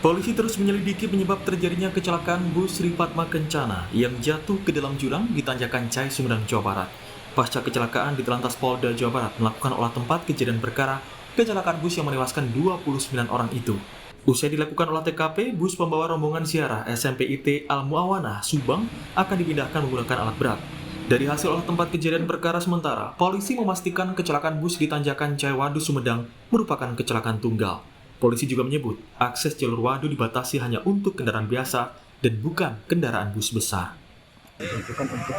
Polisi terus menyelidiki penyebab terjadinya kecelakaan bus Sri Padma Kencana yang jatuh ke dalam jurang di Tanjakan Cai, Sumedang, Jawa Barat. Pasca kecelakaan, di Telantas Polda Jawa Barat melakukan olah tempat kejadian perkara kecelakaan bus yang menewaskan 29 orang itu. Usai dilakukan olah TKP, bus pembawa rombongan ziarah SMPIT Al-Muawanah, Subang akan dipindahkan menggunakan alat berat. Dari hasil olah tempat kejadian perkara sementara, polisi memastikan kecelakaan bus di Tanjakan Cai Waduk, Sumedang merupakan kecelakaan tunggal. Polisi juga menyebut akses jalur waduk dibatasi hanya untuk kendaraan biasa dan bukan kendaraan bus besar. Ditentukan untuk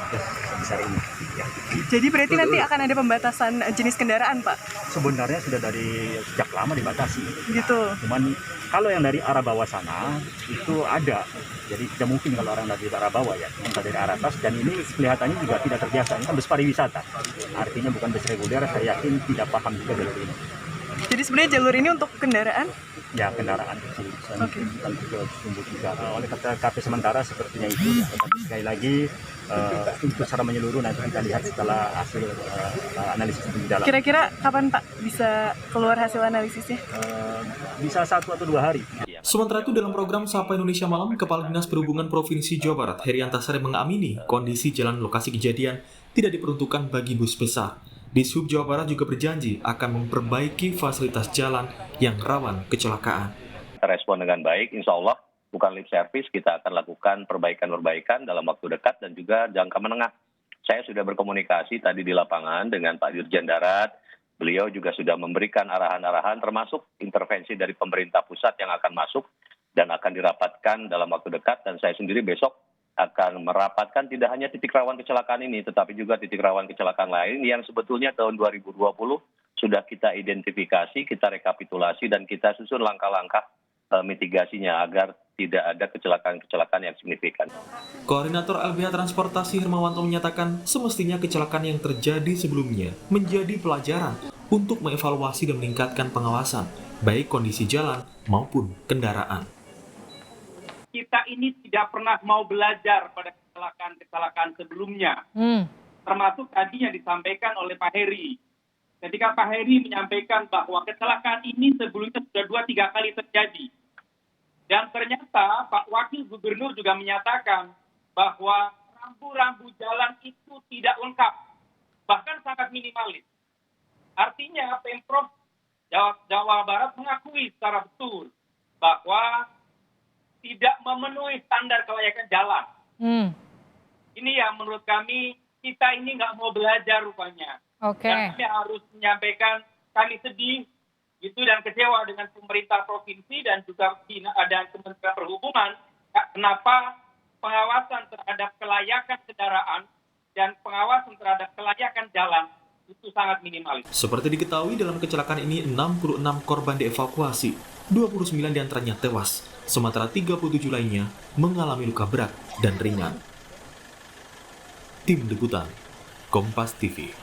besar ini. Ya. Jadi berarti nanti akan ada pembatasan jenis kendaraan, Pak? Sebenarnya sudah dari sejak lama dibatasi. Gitu. Cuman kalau yang dari arah bawah sana itu ada. Jadi tidak mungkin kalau orang dari arah bawah ya, cuma dari arah atas. Dan ini kelihatannya juga tidak terbiasa. Ini kan bus pariwisata. Artinya bukan bus reguler. Saya yakin tidak paham juga jalur ini. Jadi sebenarnya jalur ini untuk kendaraan? Ya, kendaraan kecil. Oke. Bukan juga sumbu juga. Oleh kata KP sementara sepertinya itu. Tetapi sekali lagi untuk secara menyeluruh nanti kita lihat setelah hasil analisis di dalam. Kira-kira kapan, Pak, bisa keluar hasil analisisnya? Bisa 1 atau 2 hari. Sementara itu dalam program Sapa Indonesia Malam, Kepala Dinas Perhubungan Provinsi Jawa Barat, Heri Antasari mengamini kondisi jalan lokasi kejadian tidak diperuntukkan bagi bus besar. Dishub Jawa Barat juga berjanji akan memperbaiki fasilitas jalan yang rawan kecelakaan. Kita respon dengan baik, insya Allah bukan lip service, kita akan lakukan perbaikan-perbaikan dalam waktu dekat dan juga jangka menengah. Saya sudah berkomunikasi tadi di lapangan dengan Pak Dirjen Darat, beliau juga sudah memberikan arahan-arahan termasuk intervensi dari pemerintah pusat yang akan masuk dan akan dirapatkan dalam waktu dekat, dan saya sendiri besok akan merapatkan tidak hanya titik rawan kecelakaan ini, tetapi juga titik rawan kecelakaan lain yang sebetulnya tahun 2020 sudah kita identifikasi, kita rekapitulasi, dan kita susun langkah-langkah mitigasinya agar tidak ada kecelakaan-kecelakaan yang signifikan. Koordinator LBH Transportasi Hermawanto menyatakan semestinya kecelakaan yang terjadi sebelumnya menjadi pelajaran untuk mengevaluasi dan meningkatkan pengawasan, baik kondisi jalan maupun kendaraan. Kita ini tidak pernah mau belajar pada kecelakaan-kecelakaan sebelumnya. Termasuk tadi yang disampaikan oleh Pak Heri. Ketika Pak Heri menyampaikan bahwa kecelakaan ini sebelumnya sudah 2-3 kali terjadi. Dan ternyata Pak Wakil Gubernur juga menyatakan bahwa rambu-rambu jalan itu tidak lengkap. Bahkan sangat minimalis. Artinya Pemprov Jawa Barat mengakui secara betul bahwa tidak memenuhi standar kelayakan jalan. Ini yang menurut kami, kita ini nggak mau belajar rupanya. Dan kami harus menyampaikan kami sedih gitu dan kecewa dengan pemerintah provinsi dan juga dan Kementerian Perhubungan. Kenapa pengawasan terhadap kelayakan kendaraan dan pengawasan terhadap kelayakan jalan itu sangat minimalis. Seperti diketahui dalam kecelakaan ini 66 korban dievakuasi, 29 diantaranya tewas, sementara 37 lainnya mengalami luka berat dan ringan. Tim Liputan, Kompas TV.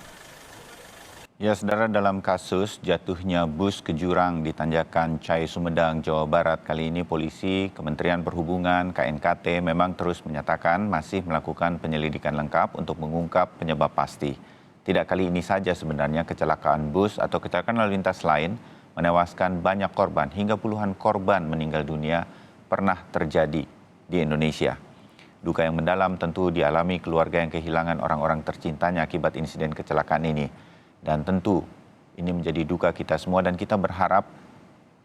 Ya, saudara, dalam kasus jatuhnya bus ke jurang di Tanjakan Cai, Sumedang, Jawa Barat, kali ini polisi, Kementerian Perhubungan, KNKT memang terus menyatakan masih melakukan penyelidikan lengkap untuk mengungkap penyebab pasti. Tidak kali ini saja sebenarnya kecelakaan bus atau kecelakaan lalu lintas lain menewaskan banyak korban, hingga puluhan korban meninggal dunia pernah terjadi di Indonesia. Duka yang mendalam tentu dialami keluarga yang kehilangan orang-orang tercintanya akibat insiden kecelakaan ini. Dan tentu ini menjadi duka kita semua dan kita berharap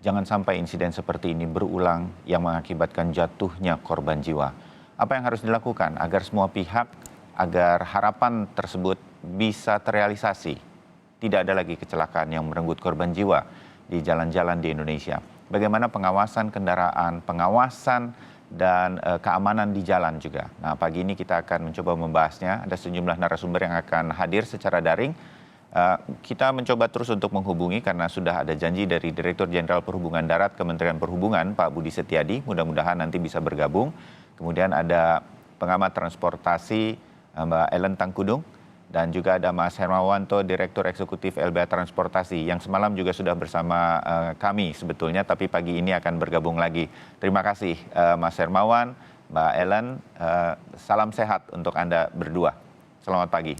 jangan sampai insiden seperti ini berulang yang mengakibatkan jatuhnya korban jiwa. Apa yang harus dilakukan agar semua pihak, agar harapan tersebut bisa terrealisasi? Tidak ada lagi kecelakaan yang merenggut korban jiwa di jalan-jalan di Indonesia. Bagaimana pengawasan kendaraan, pengawasan dan keamanan di jalan juga. Nah, pagi ini kita akan mencoba membahasnya. Ada sejumlah narasumber yang akan hadir secara daring. Kita mencoba terus untuk menghubungi karena sudah ada janji dari Direktur Jenderal Perhubungan Darat Kementerian Perhubungan, Pak Budi Setiadi. Mudah-mudahan nanti bisa bergabung. Kemudian ada pengamat transportasi Mbak Ellen Tangkudung. Dan juga ada Mas Hermawanto, Direktur Eksekutif LBH Transportasi, yang semalam juga sudah bersama kami sebetulnya, tapi pagi ini akan bergabung lagi. Terima kasih Mas Hermawan, Mbak Ellen, salam sehat untuk Anda berdua. Selamat pagi.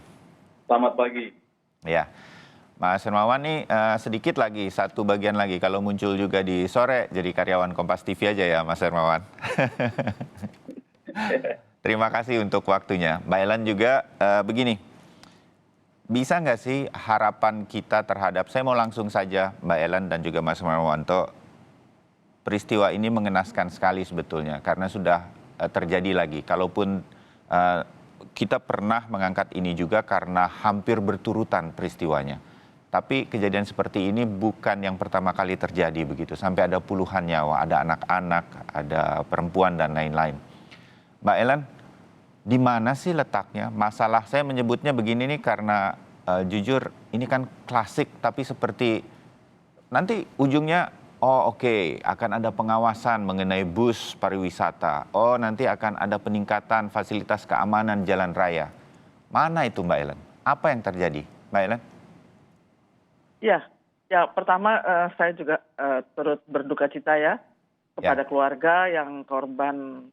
Selamat pagi. Ya, Mas Hermawan nih sedikit lagi, satu bagian lagi. Kalau muncul juga di sore, jadi karyawan Kompas TV aja ya Mas Hermawan. Terima kasih untuk waktunya. Mbak Ellen juga begini, bisa nggak sih harapan kita terhadap, saya mau langsung saja Mbak Ellen dan juga Mas Hermawanto, peristiwa ini mengenaskan sekali sebetulnya karena sudah terjadi lagi. Kalaupun kita pernah mengangkat ini juga karena hampir berturutan peristiwanya. Tapi kejadian seperti ini bukan yang pertama kali terjadi begitu. Sampai ada puluhan nyawa, ada anak-anak, ada perempuan dan lain-lain. Mbak Ellen, di mana sih letaknya? Masalah saya menyebutnya begini nih karena jujur ini kan klasik tapi seperti nanti ujungnya akan ada pengawasan mengenai bus pariwisata. Oh, nanti akan ada peningkatan fasilitas keamanan jalan raya. Mana itu Mbak Ellen? Apa yang terjadi, Mbak Ellen? Ya pertama saya juga turut berduka cita ya kepada keluarga yang korban,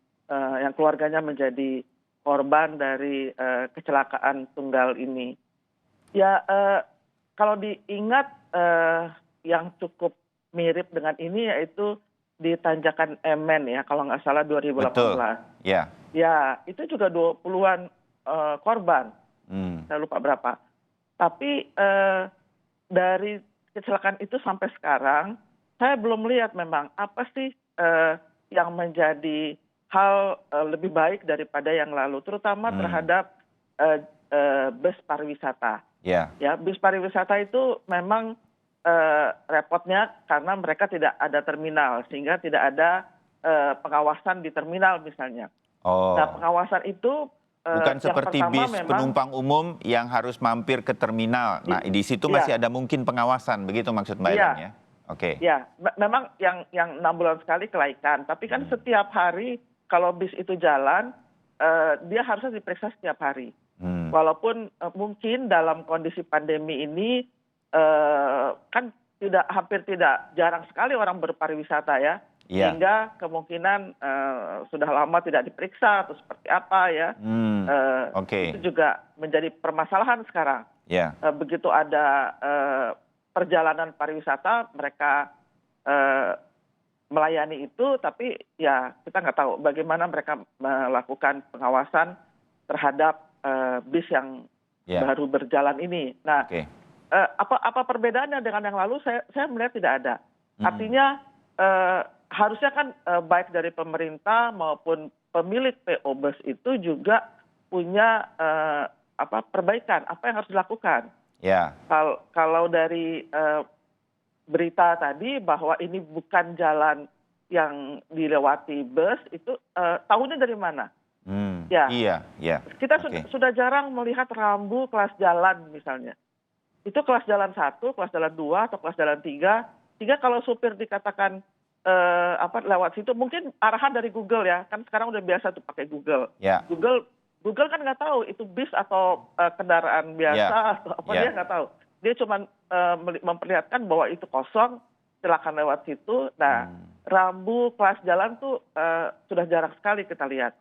yang keluarganya menjadi korban dari kecelakaan tunggal ini. Ya kalau diingat yang cukup mirip dengan ini yaitu di Tanjakan Emen ya kalau nggak salah 2018. Betul. Ya. Ya itu juga 20-an korban. Saya lupa berapa. Tapi dari kecelakaan itu sampai sekarang saya belum melihat memang apa sih yang menjadi hal lebih baik daripada yang lalu, terutama terhadap bus pariwisata. Ya, bus pariwisata itu memang repotnya karena mereka tidak ada terminal, sehingga tidak ada pengawasan di terminal misalnya. Nah, pengawasan itu bukan seperti bis penumpang umum yang harus mampir ke terminal. Nah, di situ masih ada mungkin pengawasan, begitu maksud Mbak Ellen ya? Oke. Ya, memang yang 6 bulan sekali kelaikan, tapi kan setiap hari kalau bis itu jalan, dia harusnya diperiksa setiap hari. Walaupun mungkin dalam kondisi pandemi ini kan hampir tidak, jarang sekali orang berpariwisata ya. Sehingga kemungkinan sudah lama tidak diperiksa atau seperti apa ya. Itu juga menjadi permasalahan sekarang. Begitu ada perjalanan pariwisata, mereka melayani itu, tapi ya kita nggak tahu bagaimana mereka melakukan pengawasan terhadap bis yang baru berjalan ini. Nah, apa perbedaannya dengan yang lalu? Saya melihat tidak ada. Artinya harusnya kan baik dari pemerintah maupun pemilik PO bus itu juga punya perbaikan, apa yang harus dilakukan. Kalau dari berita tadi bahwa ini bukan jalan yang dilewati bus, itu tahunya dari mana? Kita sudah jarang melihat rambu kelas jalan misalnya. Itu kelas jalan 1, kelas jalan 2, atau kelas jalan 3. Sehingga kalau supir dikatakan lewat situ, mungkin arahan dari Google ya, kan sekarang udah biasa tuh pakai Google. Google kan nggak tahu itu bis atau kendaraan biasa atau apa, dia nggak tahu. Dia cuma memperlihatkan bahwa itu kosong, silakan lewat situ. Nah, rambu kelas jalan tuh sudah jarang sekali kita lihat.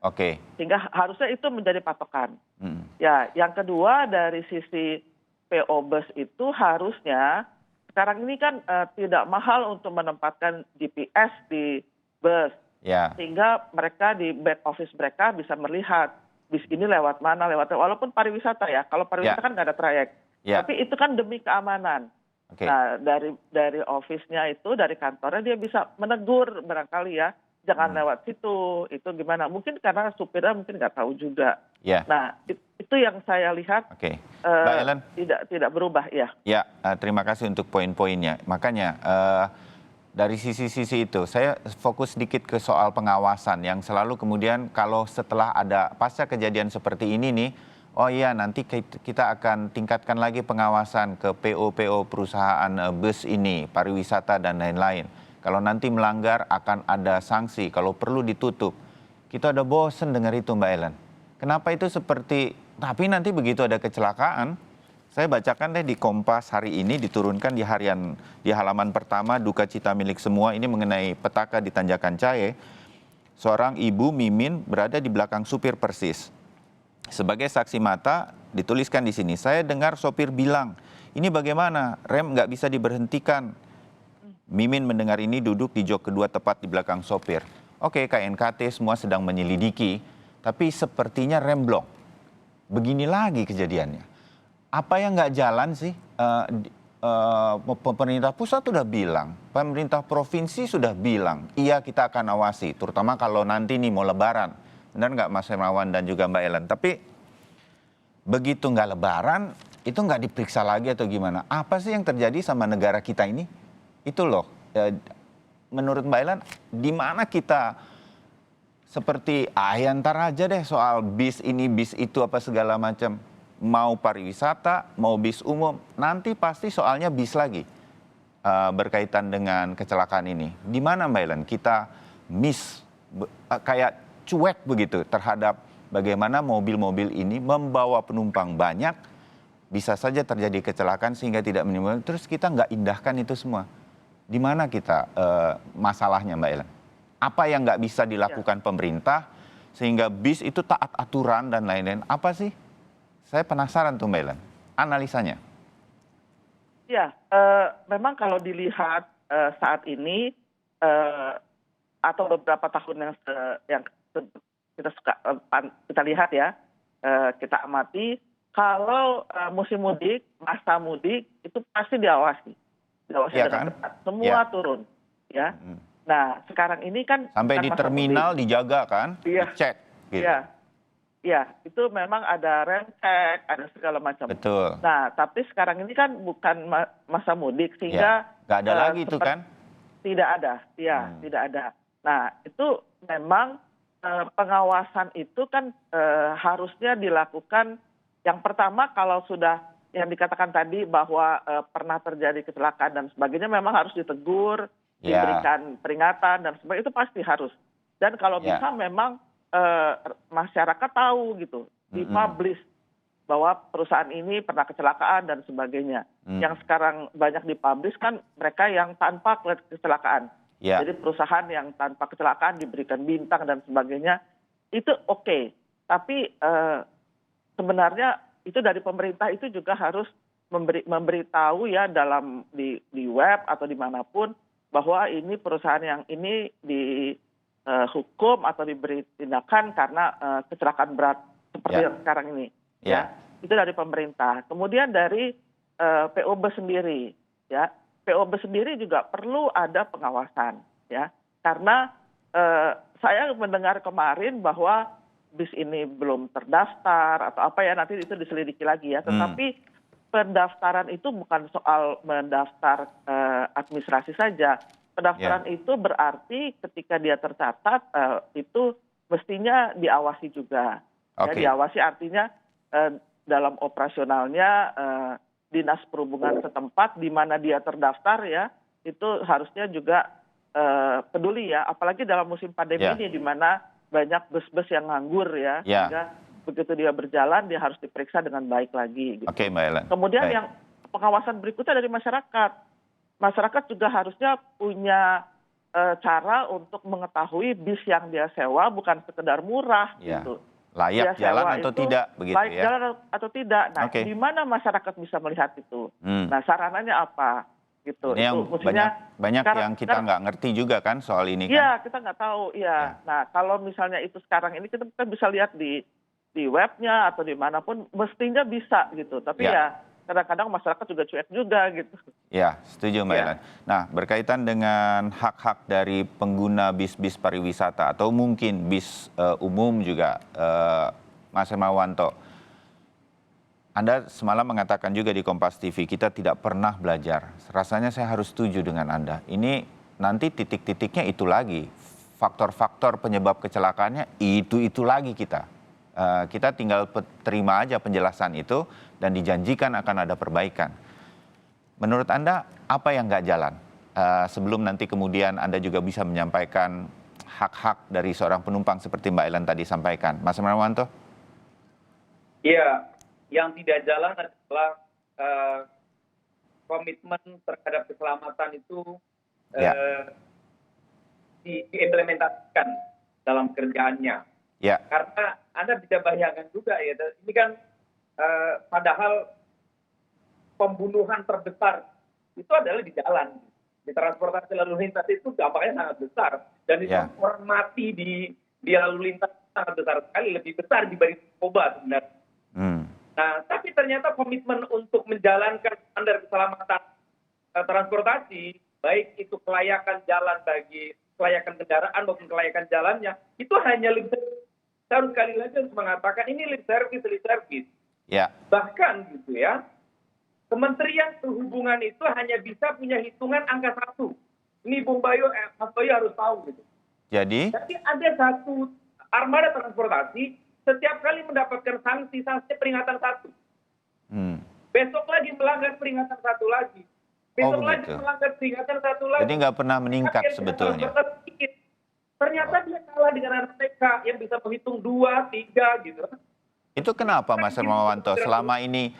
Sehingga harusnya itu menjadi patokan. Ya, yang kedua dari sisi PO bus itu harusnya sekarang ini kan tidak mahal untuk menempatkan GPS di bus. Sehingga mereka di back office mereka bisa melihat bis ini lewat mana, walaupun pariwisata ya. Kalau pariwisata kan nggak ada trayek. Tapi itu kan demi keamanan. Nah, dari office-nya itu, dari kantornya dia bisa menegur barangkali ya. Jangan lewat situ, itu gimana. Mungkin karena supirnya mungkin nggak tahu juga. Nah, itu yang saya lihat Mbak Ellen, tidak berubah ya. Terima kasih untuk poin-poinnya. Makanya dari sisi-sisi itu, saya fokus sedikit ke soal pengawasan yang selalu kemudian kalau setelah ada pasca kejadian seperti ini nih, nanti kita akan tingkatkan lagi pengawasan ke PO perusahaan bus ini, pariwisata dan lain-lain. Kalau nanti melanggar akan ada sanksi, kalau perlu ditutup. Kita udah bosen dengar itu Mbak Ellen. Kenapa itu seperti, tapi nanti begitu ada kecelakaan, saya bacakan deh di Kompas hari ini diturunkan di halaman pertama, duka cita milik semua, ini mengenai petaka di Tanjakan Cahe. Seorang ibu Mimin berada di belakang supir persis. Sebagai saksi mata, dituliskan di sini, saya dengar sopir bilang, ini bagaimana, rem nggak bisa diberhentikan. Mimin mendengar ini duduk di jok kedua tepat di belakang sopir. Oke, KNKT semua sedang menyelidiki, tapi sepertinya remblong. Begini lagi kejadiannya. Apa yang nggak jalan sih? Pemerintah pusat sudah bilang, pemerintah provinsi sudah bilang, iya kita akan awasi, terutama kalau nanti nih mau lebaran. Benar nggak Mas Hermawan dan juga Mbak Ellen? Tapi begitu nggak lebaran, itu nggak diperiksa lagi atau gimana? Apa sih yang terjadi sama negara kita ini? Itu loh, menurut Mbak Ellen, di mana kita seperti, ya ntar aja deh soal bis ini, bis itu, apa segala macam. Mau pariwisata, mau bis umum, nanti pasti soalnya bis lagi berkaitan dengan kecelakaan ini. Di mana Mbak Ellen kita kayak cuek begitu terhadap bagaimana mobil-mobil ini membawa penumpang banyak, bisa saja terjadi kecelakaan sehingga tidak menimbulkan, terus kita nggak indahkan itu semua. Di mana kita masalahnya Mbak Ellen? Apa yang nggak bisa dilakukan pemerintah sehingga bis itu taat aturan dan lain-lain? Apa sih? Saya penasaran tuh Mbak Ellen, analisanya. Ya, memang kalau dilihat saat ini atau beberapa tahun yang kita lihat ya, kita amati, kalau musim mudik, masa mudik itu pasti diawasi Ya dengan kan? ketat, semua Ya. turun, ya. Nah, sekarang ini kan Sampai bukan di masa terminal mudik. dijaga kan, Iya. dicek. Gitu. Ya, itu memang ada rem cek, ada segala macam. Betul. Nah, tapi sekarang ini kan bukan masa mudik sehingga Nggak ada lagi itu kan? tidak ada, ya, tidak ada. Nah, itu memang pengawasan itu kan harusnya dilakukan. Yang pertama, kalau sudah yang dikatakan tadi bahwa pernah terjadi kecelakaan dan sebagainya, memang harus ditegur, diberikan peringatan dan sebagainya, itu pasti harus. Dan kalau bisa memang masyarakat tahu gitu, dipublish bahwa perusahaan ini pernah kecelakaan dan sebagainya. Yang sekarang banyak dipublish kan mereka yang tanpa kecelakaan. Jadi perusahaan yang tanpa kecelakaan diberikan bintang dan sebagainya, itu oke. Tapi sebenarnya itu dari pemerintah itu juga harus memberitahu ya dalam di web atau dimanapun bahwa ini perusahaan yang ini dihukum atau diberi tindakan karena kecelakaan berat seperti yang sekarang ini. Ya, itu dari pemerintah. Kemudian dari POB sendiri, ya. POB sendiri juga perlu ada pengawasan, ya, karena saya mendengar kemarin bahwa bis ini belum terdaftar atau apa ya, nanti itu diselidiki lagi ya. Tetapi pendaftaran itu bukan soal mendaftar administrasi saja. Pendaftaran itu berarti ketika dia tercatat itu mestinya diawasi juga. Ya, diawasi artinya dalam operasionalnya dinas perhubungan setempat di mana dia terdaftar ya, itu harusnya juga peduli ya, apalagi dalam musim pandemi ini di mana banyak bus-bus yang nganggur ya, sehingga begitu dia berjalan dia harus diperiksa dengan baik lagi. Gitu. Oke, Mbak Ellen. Kemudian yang pengawasan berikutnya dari masyarakat. Masyarakat juga harusnya punya cara untuk mengetahui bis yang dia sewa bukan sekedar murah gitu. Layak jalan atau tidak begitu layak ya? jalan atau tidak. Nah, di mana masyarakat bisa melihat itu? Nah, sarananya apa? Gitu. Ini yang banyak yang kita nggak ngerti juga kan soal ini kan? Iya, kita nggak tahu. Iya. Nah, kalau misalnya itu sekarang ini kita bisa lihat di webnya atau dimanapun, mestinya bisa gitu. Tapi ya kadang-kadang masyarakat juga cuek juga gitu. Ya, setuju Mbak Ellen. Nah, berkaitan dengan hak-hak dari pengguna bis-bis pariwisata atau mungkin bis umum juga, Mas Hermawanto, Anda semalam mengatakan juga di Kompas TV, kita tidak pernah belajar. Rasanya saya harus setuju dengan Anda. Ini nanti titik-titiknya itu lagi. Faktor-faktor penyebab kecelakaannya itu lagi kita. Kita tinggal terima aja penjelasan itu dan dijanjikan akan ada perbaikan. Menurut Anda, apa yang nggak jalan? Sebelum nanti kemudian Anda juga bisa menyampaikan hak-hak dari seorang penumpang seperti Mbak Ellen tadi sampaikan. Mas Hermawanto? Iya. Yang tidak jalan adalah komitmen terhadap keselamatan itu diimplementasikan dalam kerjaannya. Karena Anda bisa bayangkan juga ya, ini kan padahal pembunuhan terbesar itu adalah di jalan. Di transportasi lalu lintas itu dampaknya sangat besar. Dan itu orang mati di lalu lintas sangat besar sekali, lebih besar dibanding narkoba sebenarnya. Nah, tapi ternyata komitmen untuk menjalankan standar keselamatan transportasi, baik itu kelayakan jalan bagi kelayakan kendaraan maupun kelayakan jalannya, itu hanya lip service. Saya harus sekali lagi harus mengatakan ini lip service. Ya. Bahkan gitu ya, Kementerian Perhubungan itu hanya bisa punya hitungan angka 1. Ini Bung Bayu, Mas Bayu harus tahu gitu. Jadi ada satu armada transportasi setiap kali mendapatkan sanksi peringatan 1. Besok lagi melanggar peringatan 1 lagi. Besok lagi melanggar peringatan 1 lagi. Jadi nggak pernah meningkat sebetulnya. Ternyata dia kalah dengan anak TK yang bisa menghitung 2, 3 gitu. Itu kenapa Mas Hermawanto? Selama ini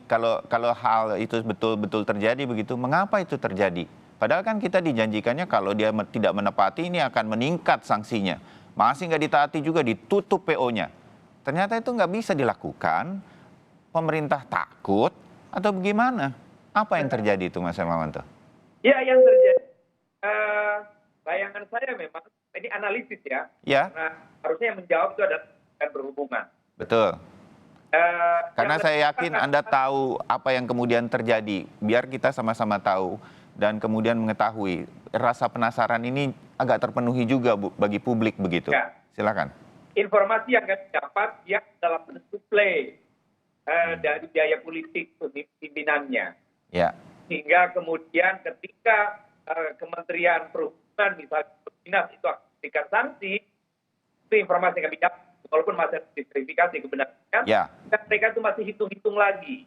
kalau hal itu betul-betul terjadi begitu, mengapa itu terjadi? Padahal kan kita dijanjikannya kalau dia tidak menepati ini akan meningkat sanksinya. Masih nggak ditaati juga, ditutup PO-nya. Ternyata itu nggak bisa dilakukan, pemerintah takut atau bagaimana? Apa yang terjadi itu Mas Hermawanto? Ya, yang terjadi, bayangan saya memang, ini analisis ya. Ya. Nah, harusnya yang menjawab itu adalah berhubungan. Betul. Karena saya yakin Anda tahu apa yang kemudian terjadi. Biar kita sama-sama tahu dan kemudian mengetahui. Rasa penasaran ini agak terpenuhi juga bagi publik begitu. Ya. Silakan. Informasi yang kami dapat yang dalam bentuk suplai dari biaya politik pimpinannya. Ya. Sehingga kemudian ketika Kementerian Perhubungan misalnya dinas itu akan memberikan sanksi, itu informasi yang kami dapat. Walaupun masih diverifikasi kebenarannya, mereka itu masih hitung-hitung lagi.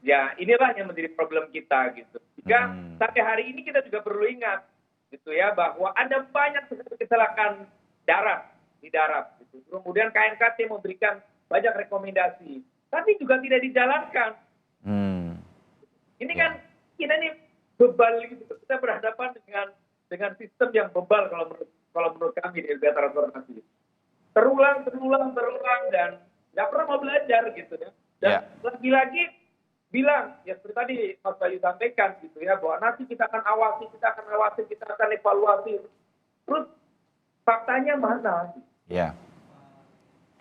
Ya, inilah yang menjadi problem kita gitu. Jika sampai hari ini kita juga perlu ingat, gitu ya, bahwa ada banyak kecelakaan di darat. Gitu. Kemudian KNKT memberikan banyak rekomendasi, tapi juga tidak dijalankan. Ini kan kita ini bebal gitu. Kita berhadapan dengan sistem yang bebal kalau menurut kami di LBH Transportasi. Terulang dan nggak pernah mau belajar gitu ya. Dan lagi-lagi bilang ya seperti tadi Mas Bayu sampaikan gitu ya, bahwa nanti kita akan awasi, kita akan evaluasi. Terus faktanya mana? Ya.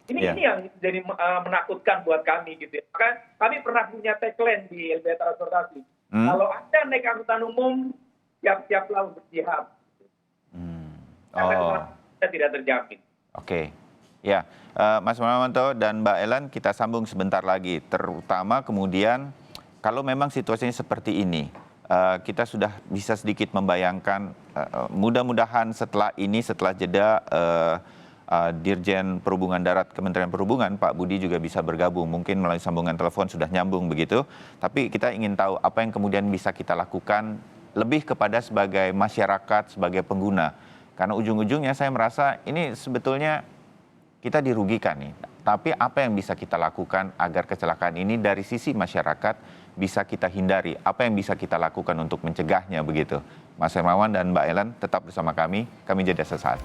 Ini yang jadi menakutkan buat kami gitu ya. Maka kami pernah punya tagline di LBH Transportasi. Kalau Anda naik angkutan umum, siap-siaplah berjihad. Karena kita tidak terjamin. Oke. Ya, Mas Hermawanto dan Mbak Ellen, kita sambung sebentar lagi. Terutama kemudian kalau memang situasinya seperti ini, kita sudah bisa sedikit membayangkan, mudah-mudahan setelah jeda Dirjen Perhubungan Darat Kementerian Perhubungan, Pak Budi juga bisa bergabung. Mungkin melalui sambungan telepon sudah nyambung begitu. Tapi kita ingin tahu apa yang kemudian bisa kita lakukan lebih kepada sebagai masyarakat, sebagai pengguna. Karena ujung-ujungnya saya merasa ini sebetulnya kita dirugikan nih. Tapi apa yang bisa kita lakukan agar kecelakaan ini dari sisi masyarakat bisa kita hindari? Apa yang bisa kita lakukan untuk mencegahnya begitu? Mas Hermawan dan Mbak Ellen tetap bersama kami jeda sesaat.